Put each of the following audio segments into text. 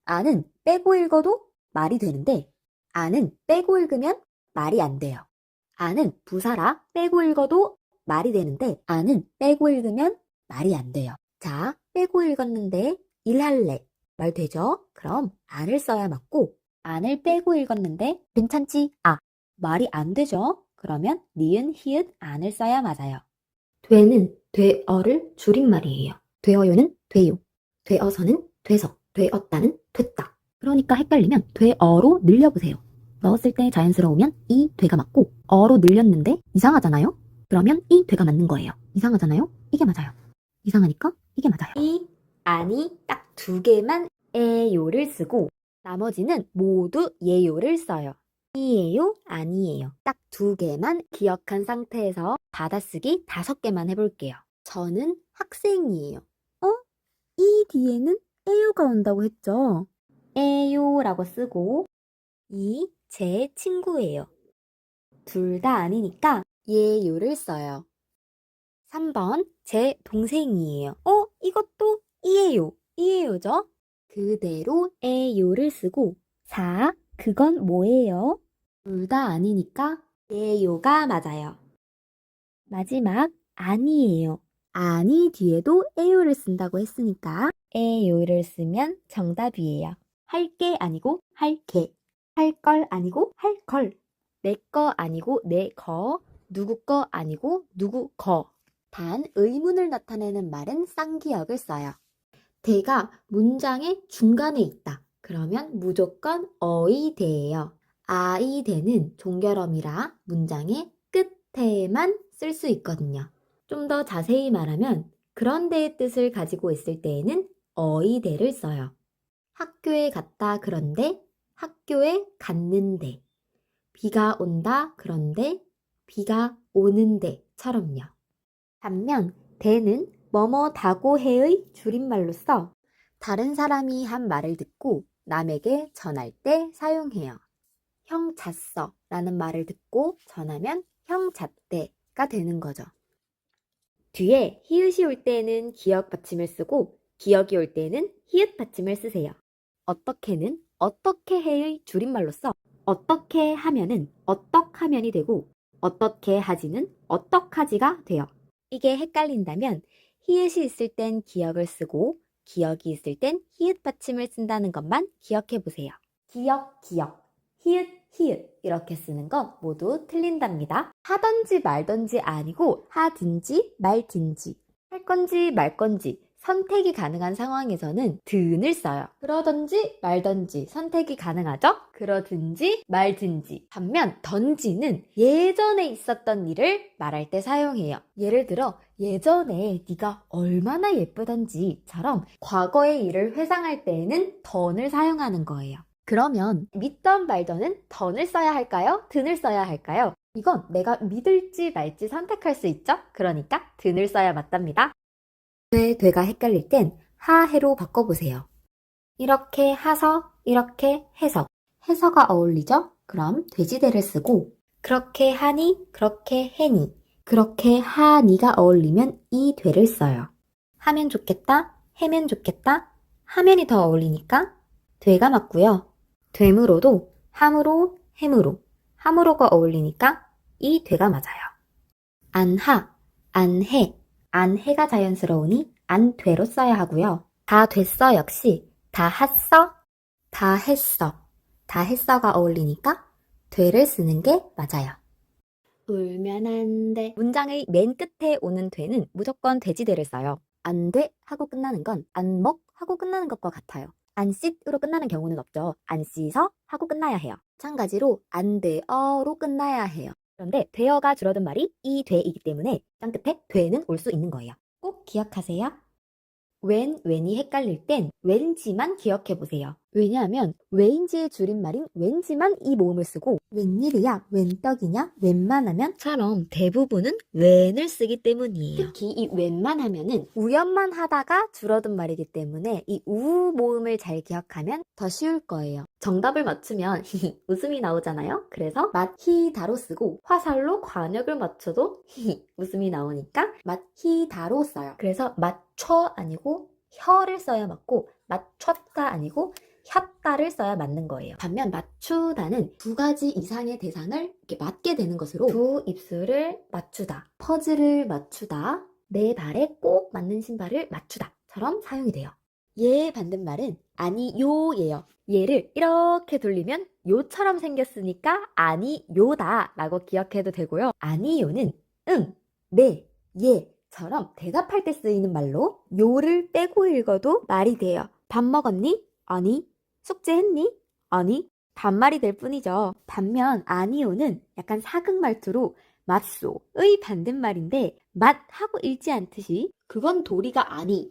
안은 빼고 읽어도 말이 되는데 안은 빼고 읽으면 말이 안 돼요. 안은 부사라 빼고 읽어도 말이 되는데 안은 빼고 읽으면 말이 안 돼요. 자, 빼고 읽었는데 일할래. 말 되죠? 그럼 안을 써야 맞고 안을 빼고 읽었는데 괜찮지? 아, 말이 안 되죠? 그러면 니은, 히읗, 안을 써야 맞아요. 되는 되어를 줄임말이에요. 되어요는 돼요. 되어서는 돼서. 되었다는 됐다. 그러니까 헷갈리면 되어로 늘려보세요. 넣었을 때 자연스러우면 이 되가 맞고 어로 늘렸는데 이상하잖아요? 그러면 이 되가 맞는 거예요. 이상하잖아요? 이게 맞아요. 이상하니까 이게 맞아요. 이, 아니 딱 두 개만 에요를 쓰고 나머지는 모두 예요를 써요. 이에요, 아니에요. 딱 두 개만 기억한 상태에서 받아쓰기 5개만 해볼게요. 저는 학생이에요. 이 뒤에는 에요가 온다고 했죠? 에요라고 쓰고 이 제 친구예요. 둘 다 아니니까 예요를 써요. 3번 제 동생이에요. 이것도 이에요죠? 그대로 에요를 쓰고 4. 그건 뭐예요? 둘 다 아니니까 예요가 맞아요. 마지막 아니에요. 아니 뒤에도 에요를 쓴다고 했으니까 에요를 쓰면 정답이에요. 할 게 아니고 할게. 할 걸 아니고 할 걸. 내 거 아니고 내 거. 누구 거 아니고 누구 거. 단 의문을 나타내는 말은 쌍기역을 써요. 대가 문장의 중간에 있다. 그러면 무조건 어이대예요. 아이대는 종결어미라 문장의 끝에만 쓸 수 있거든요. 좀 더 자세히 말하면 그런 데의 뜻을 가지고 있을 때에는 어이대를 써요. 학교에 갔다 그런데 학교에 갔는데 비가 온다 그런데 비가 오는데처럼요. 반면 대는 뭐뭐다고 해의 줄임말로써 다른 사람이 한 말을 듣고 남에게 전할 때 사용해요. 형 잤어 라는 말을 듣고 전하면 형 잤대가 되는 거죠. 뒤에 히읗이 올 때에는 기역 받침을 쓰고 기역이 올 때에는 히읗 받침을 쓰세요. 어떻게는 어떻게 해의 줄임말로써 어떻게 하면은 어떡하면이 되고 어떻게 하지는 어떡하지가 돼요. 이게 헷갈린다면 히읗이 있을 땐 기역을 쓰고 기역이 있을 땐 히읗 받침을 쓴다는 것만 기억해 보세요. 기역, 히읗, 이렇게 쓰는 건 모두 틀린답니다. 하던지 말던지 아니고 하든지 말든지 할 건지 말 건지 선택이 가능한 상황에서는 든을 써요. 그러던지 말던지 선택이 가능하죠? 그러든지 말든지. 반면 던지는 예전에 있었던 일을 말할 때 사용해요. 예를 들어 예전에 네가 얼마나 예쁘던지처럼 과거의 일을 회상할 때에는 던을 사용하는 거예요. 그러면 믿던 말던은 던을 써야 할까요? 든을 써야 할까요? 이건 내가 믿을지 말지 선택할 수 있죠? 그러니까 든을 써야 맞답니다. 되가 헷갈릴 땐 하해로 바꿔보세요. 이렇게 하서, 이렇게 해서. 해서가 어울리죠? 그럼 돼지대를 쓰고 그렇게 하니, 그렇게 해니. 그렇게 하니가 어울리면 이 되를 써요. 하면 좋겠다, 해면 좋겠다, 하면이 더 어울리니까 되가 맞고요. 되므로도 함으로, 해므로, 함으로가 어울리니까 이 되가 맞아요. 안하, 안해, 안해가 자연스러우니 안되로 써야 하고요. 다 됐어 역시 다 했어, 다 했어, 다 했어가 어울리니까 되를 쓰는 게 맞아요. 울면 안 돼. 문장의 맨 끝에 오는 되는 무조건 돼지대를 써요. 안 돼 하고 끝나는 건 안 먹 하고 끝나는 것과 같아요. 안 씻으로 끝나는 경우는 없죠. 안 씻어 하고 끝나야 해요. 마찬가지로 안 돼어로 끝나야 해요. 그런데 되어가 줄어든 말이 이 돼이기 때문에 짱 끝에 되는 올 수 있는 거예요. 꼭 기억하세요. 웬이 헷갈릴 땐 왠지만 기억해보세요. 왜냐하면 왜인지의 줄임말인 왠지만 이 모음을 쓰고 웬일이야, 웬떡이냐, 웬만하면처럼 대부분은 웬을 쓰기 때문이에요. 특히 이 웬만하면은 우연만 하다가 줄어든 말이기 때문에 이 우 모음을 잘 기억하면 더 쉬울 거예요. 정답을 맞추면 웃음이 나오잖아요. 그래서 맛히다로 쓰고 화살로 관역을 맞춰도 웃음이 나오니까 맛히다로 써요. 그래서 맞춰 아니고 혀를 써야 맞고 맞췄가 아니고 핫다를 써야 맞는 거예요. 반면 맞추다는 두 가지 이상의 대상을 이렇게 맞게 되는 것으로 두 입술을 맞추다, 퍼즐을 맞추다, 내 발에 꼭 맞는 신발을 맞추다처럼 사용이 돼요. 얘의 반대말은 아니요예요. 얘를 이렇게 돌리면 요처럼 생겼으니까 아니요다 라고 기억해도 되고요. 아니요는 응, 네, 예처럼 대답할 때 쓰이는 말로 요를 빼고 읽어도 말이 돼요. 밥 먹었니? 아니. 숙제했니? 아니. 반말이 될 뿐이죠. 반면 아니요는 약간 사극 말투로 맞소의 반대말인데 맞하고 읽지 않듯이 그건 도리가 아니,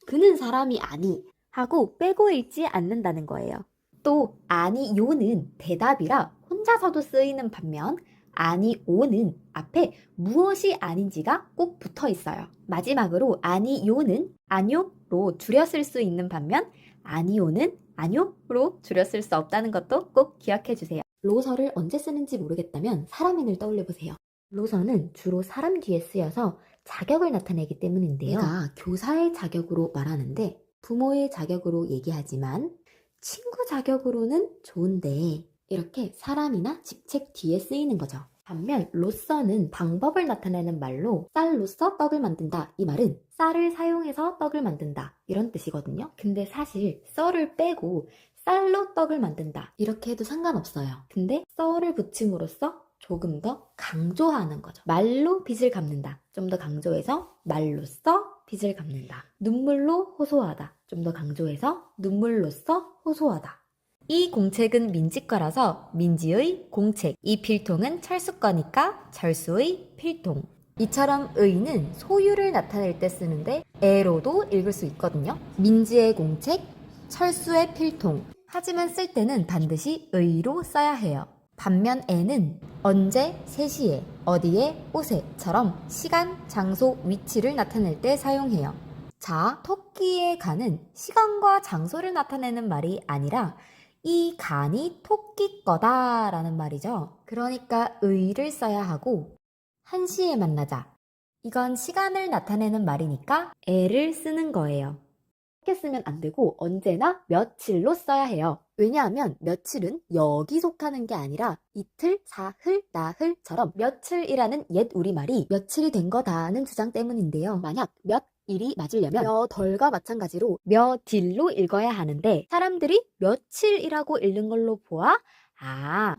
그는 사람이 아니 하고 빼고 읽지 않는다는 거예요. 또 아니요는 대답이라 혼자서도 쓰이는 반면 아니오는 앞에 무엇이 아닌지가 꼭 붙어 있어요. 마지막으로 아니요는 아뇨로 줄여 쓸 수 있는 반면 아니오는 아뇨로 줄여 쓸 수 없다는 것도 꼭 기억해 주세요. 로서를 언제 쓰는지 모르겠다면 사람인을 떠올려 보세요. 로서는 주로 사람 뒤에 쓰여서 자격을 나타내기 때문인데요. 얘가 교사의 자격으로 말하는데 부모의 자격으로 얘기하지만 친구 자격으로는 좋은데 이렇게 사람이나 직책 뒤에 쓰이는 거죠. 반면 로서는 방법을 나타내는 말로 쌀로써 떡을 만든다. 이 말은 쌀을 사용해서 떡을 만든다. 이런 뜻이거든요. 근데 사실 썰을 빼고 쌀로 떡을 만든다. 이렇게 해도 상관없어요. 근데 썰을 붙임으로써 조금 더 강조하는 거죠. 말로 빚을 갚는다. 좀 더 강조해서 말로써 빚을 갚는다. 눈물로 호소하다. 좀 더 강조해서 눈물로써 호소하다. 이 공책은 민지과라서 민지의 공책. 이 필통은 철수과니까 철수의 필통. 이처럼 의는 소유를 나타낼 때 쓰는데 애로도 읽을 수 있거든요. 민지의 공책, 철수의 필통. 하지만 쓸 때는 반드시 의로 써야 해요. 반면 애는 언제, 3시에, 어디에, 옷에처럼 시간, 장소, 위치를 나타낼 때 사용해요. 자, 토끼의 간은 시간과 장소를 나타내는 말이 아니라 이 간이 토끼 거다 라는 말이죠. 그러니까 의를 써야 하고 1시에 만나자. 이건 시간을 나타내는 말이니까 애를 쓰는 거예요. 이렇게 쓰면 안 되고 언제나 며칠로 써야 해요. 왜냐하면 며칠은 여기 속하는 게 아니라 이틀, 사흘, 나흘처럼 며칠이라는 옛 우리말이 며칠이 된 거다는 주장 때문인데요. 만약 몇 일이 맞으려면 몇월과 마찬가지로 몇일로 읽어야 하는데 사람들이 며칠이라고 읽는 걸로 보아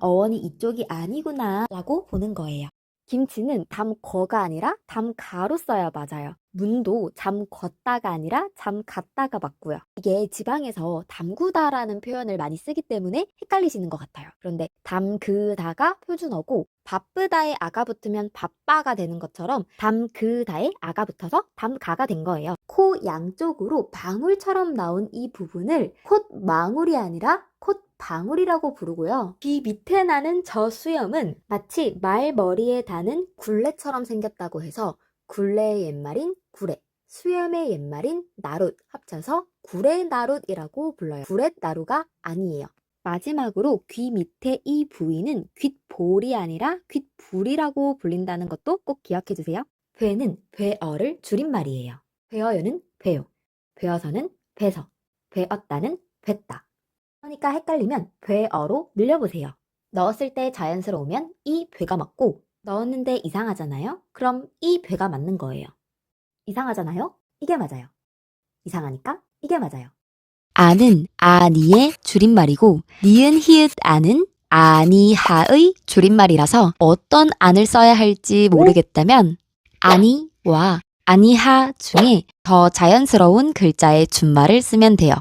어원이 이쪽이 아니구나 라고 보는 거예요. 김치는 담거가 아니라 담가로 써야 맞아요. 문도 잠궜다가 아니라 잠갔다가 맞고요. 이게 지방에서 담그다라는 표현을 많이 쓰기 때문에 헷갈리시는 것 같아요. 그런데 담그다가 표준어고 바쁘다에 아가 붙으면 바빠가 되는 것처럼 담그다에 아가 붙어서 담가가 된 거예요. 코 양쪽으로 방울처럼 나온 이 부분을 콧망울이 아니라 콧방울이라고 부르고요. 귀 밑에 나는 저 수염은 마치 말머리에 다는 굴레처럼 생겼다고 해서 굴레의 옛말인 구레, 수염의 옛말인 나룻 합쳐서 구레나룻이라고 불러요. 구렛나루가 아니에요. 마지막으로 귀 밑에 이 부위는 귓볼이 아니라 귓불이라고 불린다는 것도 꼭 기억해 주세요. 회는 회어를 줄임말이에요. 회어요는 회요, 회어서는 회서, 회었다는 회다. 그러니까 헷갈리면 회어로 늘려보세요. 넣었을 때 자연스러우면 이 회가 맞고 넣었는데 이상하잖아요? 그럼 이 회가 맞는 거예요. 이상하잖아요? 이게 맞아요. 이상하니까 이게 맞아요. 아는 아니의 줄임말이고 니은 히읗 아는 아니하의 줄임말이라서 어떤 안을 써야 할지 모르겠다면 아니와 아니하 중에 더 자연스러운 글자의 준말을 쓰면 돼요.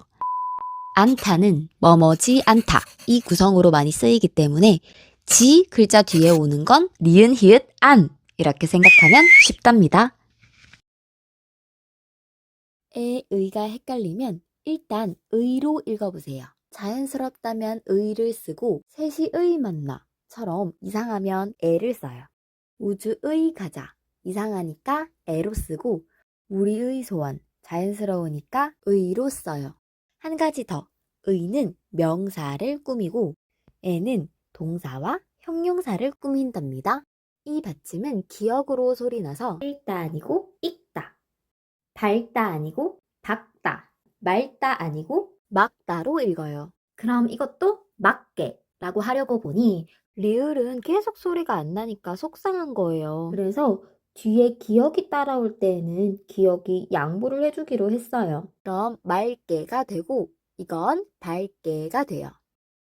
않다는 뭐뭐지 않다 이 구성으로 많이 쓰이기 때문에 지 글자 뒤에 오는 건 니은 히읗 안 이렇게 생각하면 쉽답니다. 의가 헷갈리면 일단 의로 읽어보세요. 자연스럽다면 의를 쓰고 셋이 의 만나처럼 이상하면 애를 써요. 우주의 가자 이상하니까 애로 쓰고 우리의 소원 자연스러우니까 의로 써요. 한 가지 더 의는 명사를 꾸미고 애는 동사와 형용사를 꾸민답니다. 이 받침은 기억으로 소리나서 읽다 아니고 읽다, 닳다 아니고 닦다, 맑다 아니고 막다로 읽어요. 그럼 이것도 맞게 라고 하려고 보니 리을은 계속 소리가 안 나니까 속상한 거예요. 그래서 뒤에 기억이 따라올 때에는 기억이 양보를 해주기로 했어요. 그럼 맑게가 되고 이건 밝게가 돼요.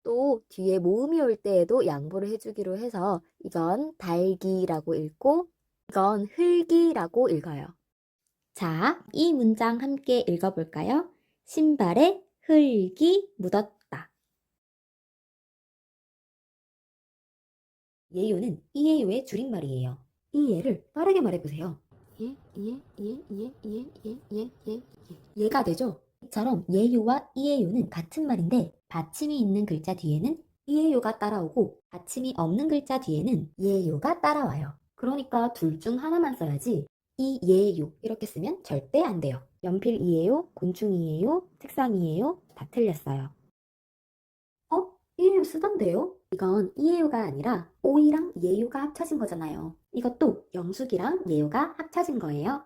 또 뒤에 모음이 올 때에도 양보를 해주기로 해서 이건 달기라고 읽고 이건 흘기라고 읽어요. 자, 이 문장 함께 읽어볼까요? 신발에 흙이 묻었다. 예요는 이에요의 줄임말이에요. 이 예를 빠르게 말해보세요. 예가 되죠? 이처럼 예요와 이에요는 같은 말인데 받침이 있는 글자 뒤에는 이에요가 따라오고 받침이 없는 글자 뒤에는 예요가 따라와요. 그러니까 둘 중 하나만 써야지 이예요 이렇게 쓰면 절대 안 돼요. 연필이에요, 곤충이에요, 책상이에요 다 틀렸어요. 이에요 쓰던데요? 이건 이에요가 아니라 오이랑 예요가 합쳐진 거잖아요. 이것도 영숙이랑 예요가 합쳐진 거예요.